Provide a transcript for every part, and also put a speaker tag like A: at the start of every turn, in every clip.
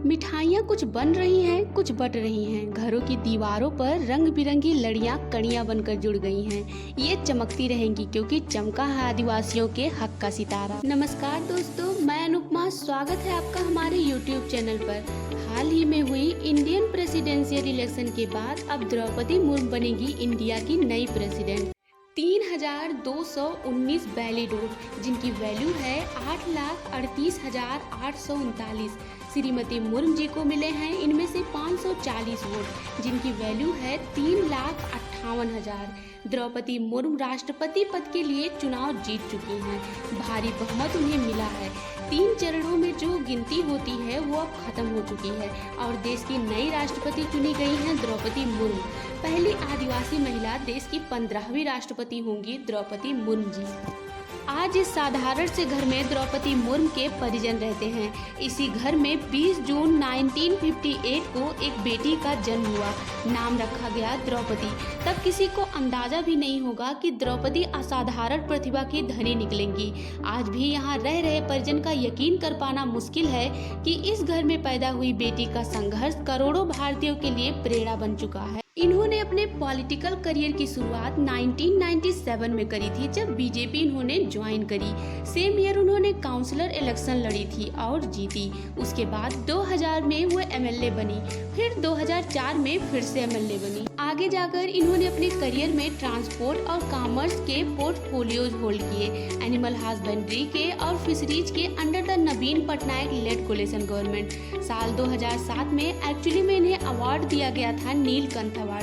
A: मिठाइयाँ कुछ बन रही हैं, कुछ बट रही हैं। घरों की दीवारों पर रंग बिरंगी लड़ियाँ कड़ियाँ बनकर जुड़ गई हैं। ये चमकती रहेंगी क्योंकि चमका है आदिवासियों के हक का सितारा। नमस्कार दोस्तों, मैं अनुपमा, स्वागत है आपका हमारे YouTube चैनल पर। हाल ही में हुई इंडियन प्रेसिडेंशियल इलेक्शन के बाद अब द्रौपदी मुर्मू बनेगी इंडिया की नई प्रेसिडेंट। 3,219 बैलेट वोट जिनकी वैल्यू है 8,38,839। श्रीमती मुर्मू जी को मिले हैं इनमें से 540 वोट जिनकी वैल्यू है 3,58,000। द्रौपदी मुर्मू राष्ट्रपति पद के लिए चुनाव जीत चुकी हैं। भारी बहुमत उन्हें मिला है। 3 चरणों में जो गिनती होती है वो अब खत्म हो चुकी है और देश की नई राष्ट्रपति चुनी गई हैं द्रौपदी मुर्मू। पहली आदिवासी महिला, देश की 15वीं राष्ट्रपति होंगी द्रौपदी मुर्मू जी। आज इस साधारण से घर में द्रौपदी मुर्मू के परिजन रहते हैं। इसी घर में 20 जून 1958 को एक बेटी का जन्म हुआ। नाम रखा गया द्रौपदी। तब किसी को अंदाजा भी नहीं होगा कि द्रौपदी असाधारण प्रतिभा की धनी निकलेंगी। आज भी यहाँ रह रहे परिजन का यकीन कर पाना मुश्किल है कि इस घर में पैदा हुई बेटी का संघर्ष करोड़ों भारतीयों के लिए प्रेरणा बन चुका है। इन्होंने अपने पॉलिटिकल करियर की शुरुआत 1997 में करी थी, जब बीजेपी इन्होंने ज्वाइन करी। सेम ईयर उन्होंने काउंसलर इलेक्शन लड़ी थी और जीती। उसके बाद 2000 में वो एमएलए बनी, फिर 2004 में फिर से एमएलए बनी। आगे जाकर इन्होंने अपने करियर में ट्रांसपोर्ट और कॉमर्स के पोर्टफोलियोज होल्ड किए। एनिमल हस्बेंड्री के और फिशरीज के under the Naveen Patnaik led coalition government. साल 2007 में एक्चुअली में इन्हें अवार्ड दिया गया था Neelkanth award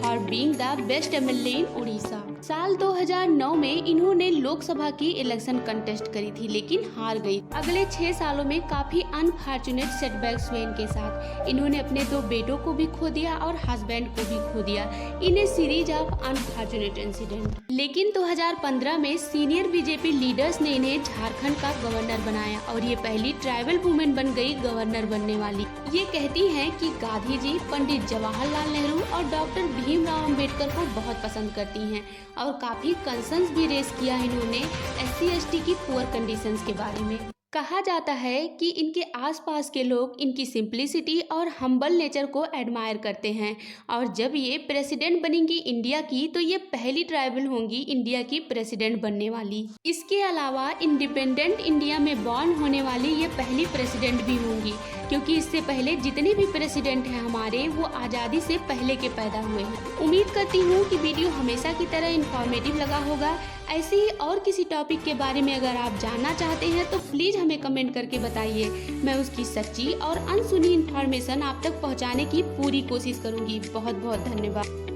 A: for being the best MLA इन उड़ीसा। साल 2009 में इन्होंने लोकसभा की इलेक्शन कंटेस्ट करी थी लेकिन हार गई। अगले 6 सालों में काफी अनफॉर्चुनेट सेटबैक्स हुए इनके साथ। इन्होंने अपने 2 बेटों को भी खो दिया और हस्बैंड को भी खो दिया इन ए सीरीज ऑफ अनफॉर्चुनेट इंसिडेंट। लेकिन 2015 में सीनियर बीजेपी लीडर्स ने इन्हें झारखंड का गवर्नर बनाया और ये पहली ट्राइबल वुमेन बन गई गवर्नर बनने वाली। ये कहती हैं कि गांधी जी पंडित जवाहरलाल नेहरू और डॉक्टर भीमराव अंबेडकर को बहुत पसंद करती हैं और काफी कंसर्न्स भी रेस किया इन्होंने SC/ST की पुअर कंडीशंस के बारे में। कहा जाता है कि इनके आसपास के लोग इनकी सिंप्लिसिटी और हम्बल नेचर को एडमायर करते हैं और जब ये प्रेसिडेंट बनेंगी इंडिया की तो ये पहली ट्राइबल होंगी इंडिया की प्रेसिडेंट बनने वाली। इसके अलावा इंडिपेंडेंट इंडिया में बॉर्न होने वाली ये पहली प्रेसिडेंट भी होंगी, क्योंकि इससे पहले जितने भी प्रेसिडेंट हैं हमारे वो आज़ादी से पहले के पैदा हुए हैं। उम्मीद करती हूँ कि वीडियो हमेशा की तरह इंफॉर्मेटिव लगा होगा। ऐसे ही और किसी टॉपिक के बारे में अगर आप जानना चाहते हैं तो प्लीज़ हमें कमेंट करके बताइए। मैं उसकी सच्ची और अनसुनी इन्फॉर्मेशन आप तक पहुँचाने की पूरी कोशिश करूँगी। बहुत बहुत धन्यवाद।